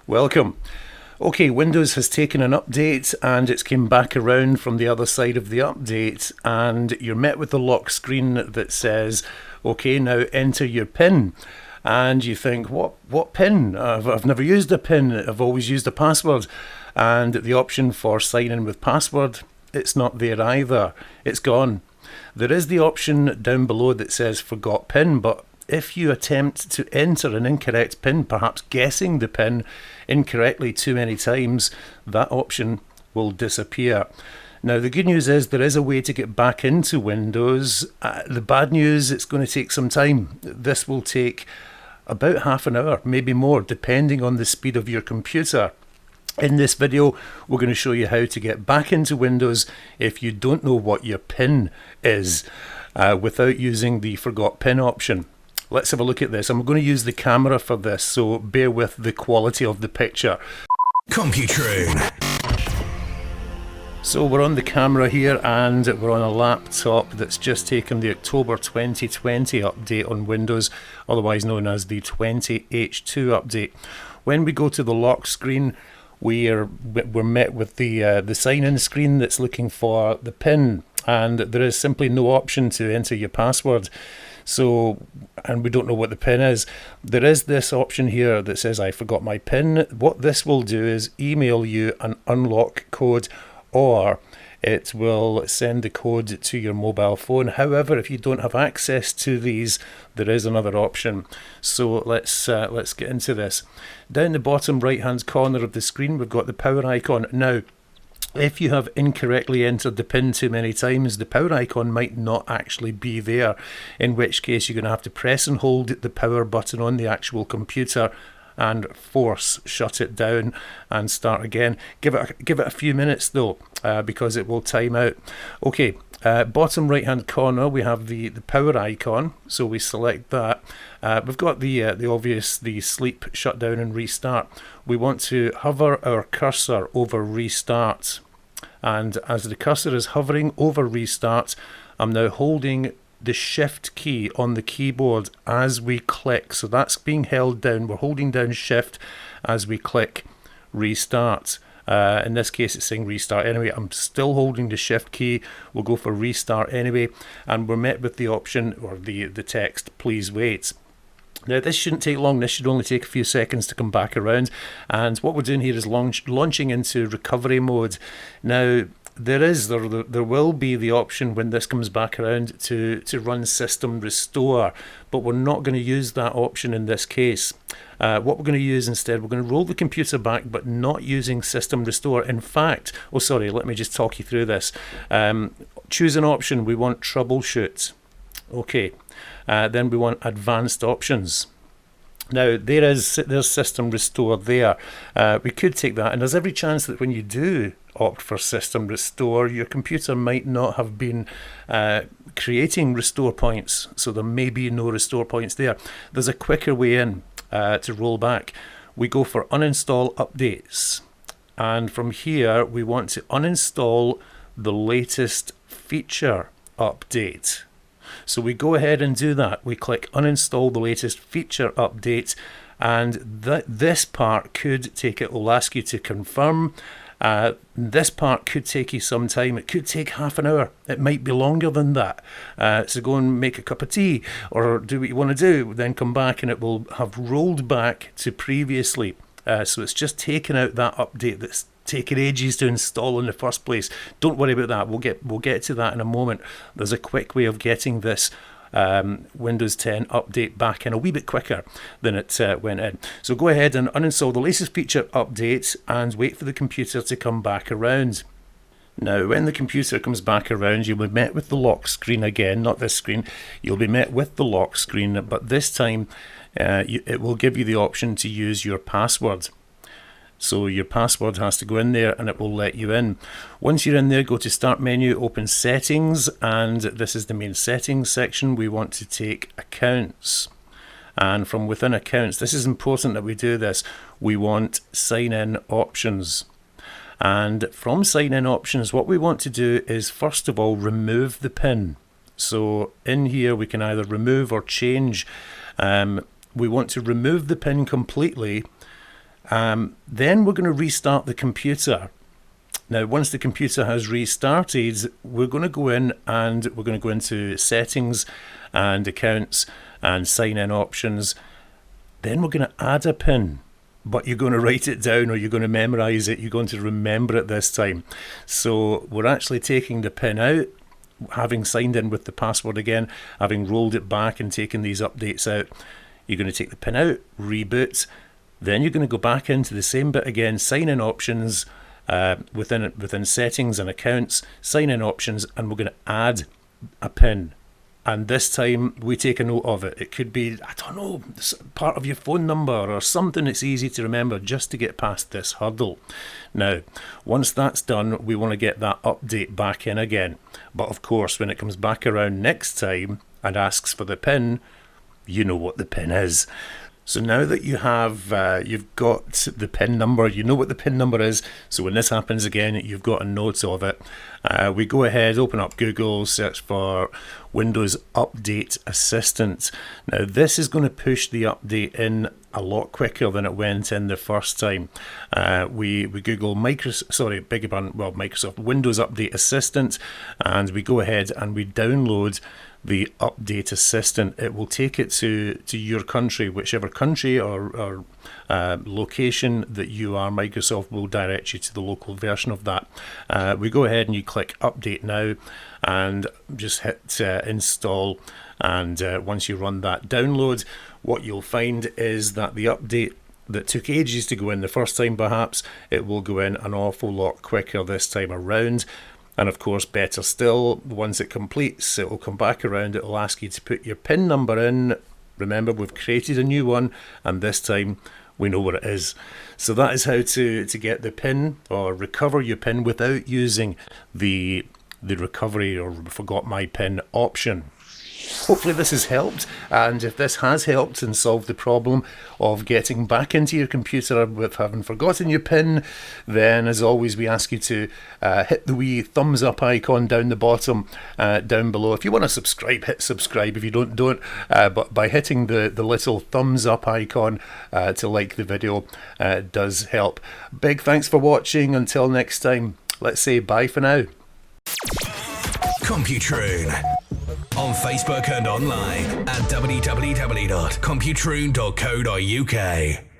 Welcome. Okay, Windows has taken an update and it's came back around from the other side of the update, and you're met with the lock screen that says, okay, now enter your PIN. And you think, what PIN? I've never used a PIN, I've always used a password. And the option for sign in with password, it's not there either. It's gone. There is the option down below that says forgot PIN, but if you attempt to enter an incorrect PIN, perhaps guessing the PIN incorrectly too many times, that option will disappear. Now, the good news is there is a way to get back into Windows. The bad news, it's going to take some time. This will take about half an hour, maybe more, depending on the speed of your computer. In this video, we're going to show you how to get back into Windows if you don't know what your PIN is, without using the forgot PIN option. Let's have a look at this. I'm going to use the camera for this, so bear with the quality of the picture. Computrone. So we're on the camera here and we're on a laptop that's just taken the October 2020 update on Windows, otherwise known as the 20H2 update. When we go to the lock screen, we're met with the sign-in screen that's looking for the PIN, and there is simply no option to enter your password. So, and we don't know what the PIN is. There is this option here that says I forgot my PIN. What this will do is email you an unlock code, or it will send the code to your mobile phone. However, if you don't have access to these, there is another option. So let's get into this. Down the bottom right hand corner of the screen, we've got the power icon. Now, if you have incorrectly entered the PIN too many times, the power icon might not actually be there, in which case you're going to have to press and hold the power button on the actual computer and force shut it down and start again. Give it a few minutes though, because it will time out. Okay, bottom right hand corner we have the power icon, so we select that. We've got the obvious, the sleep, shutdown and restart. We want to hover our cursor over restart, and as the cursor is hovering over restart, I'm now holding the shift key on the keyboard as we click. So that's being held down. We're holding down shift as we click restart. In this case it's saying restart anyway. I'm still holding the shift key. We'll go for restart anyway, and we're met with the option, or the text, please wait. Now this shouldn't take long, this should only take a few seconds to come back around, and what we're doing here is launching into recovery mode. Now there will be the option when this comes back around to run system restore, but we're not going to use that option in this case. What we're going to use instead, we're going to roll the computer back, but not using system restore. In fact, oh sorry, let me just talk you through this. Choose an option. We want troubleshoot. Okay, then we want advanced options. Now there's system restore there. We could take that, and there's every chance that when you do opt for system restore, your computer might not have been creating restore points, so there may be no restore points there. There's a quicker way in to roll back. We go for uninstall updates, and from here we want to uninstall the latest feature update. So we go ahead and do that. We click uninstall the latest feature update, and this part could take, it will ask you to confirm. This part could take you some time. It could take half an hour. It might be longer than that. So go and make a cup of tea or do what you want to do, then come back and it will have rolled back to previously. So it's just taken out that update that's taken ages to install in the first place. Don't worry about that. We'll get to that in a moment. There's a quick way of getting this Windows 10 update back in a wee bit quicker than it went in. So go ahead and uninstall the latest feature update and wait for the computer to come back around. Now when the computer comes back around, you'll be met with the lock screen again, not this screen. You'll be met with the lock screen, but this time it will give you the option to use your password. So your password has to go in there and it will let you in. Once you're in there, go to Start menu, open Settings, and this is the main Settings section. We want to take Accounts. And from within Accounts, this is important that we do this, we want Sign In Options. And from Sign In Options, what we want to do is first of all remove the PIN. So in here we can either remove or change. We want to remove the PIN completely, Then we're going to restart the computer. Now, once the computer has restarted, we're going to go in and we're going to go into settings and accounts and sign-in options. Then we're going to add a PIN, but you're going to write it down or you're going to memorize it. You're going to remember it this time. So we're actually taking the PIN out, having signed in with the password again, having rolled it back and taken these updates out. You're going to take the PIN out, reboot. Then you're going to go back into the same bit again, sign-in options, within settings and accounts, sign-in options, and we're going to add a PIN. And this time we take a note of it. It could be, I don't know, part of your phone number or something that's easy to remember just to get past this hurdle. Now, once that's done, we want to get that update back in again. But of course, when it comes back around next time and asks for the PIN, you know what the PIN is. So now that you have, you've got the PIN number, you know what the PIN number is. So when this happens again, you've got a note of it. We go ahead, open up Google, search for Windows Update Assistant. Now this is going to push the update in a lot quicker than it went in the first time. We Google Microsoft Windows Update Assistant, and we go ahead and we download the Update Assistant. It will take it to your country, whichever country or location that you are. Microsoft will direct you to the local version of that. We go ahead and you click Update Now and just hit install, and once you run that download, what you'll find is that the update that took ages to go in the first time, perhaps, it will go in an awful lot quicker this time around. And of course, better still, once it completes, it will come back around, it will ask you to put your PIN number in. Remember, we've created a new one, and this time we know what it is. So that is how to get the PIN or recover your PIN without using the recovery or forgot my PIN option. Hopefully this has helped, and if this has helped and solved the problem of getting back into your computer with having forgotten your PIN, then as always we ask you to hit the wee thumbs up icon down the bottom down below. If you want to subscribe, hit subscribe. If you don't, but by hitting the little thumbs up icon to like the video does help. Big thanks for watching. Until next time, let's say bye for now. Computroon. On Facebook and online at www.computroon.co.uk.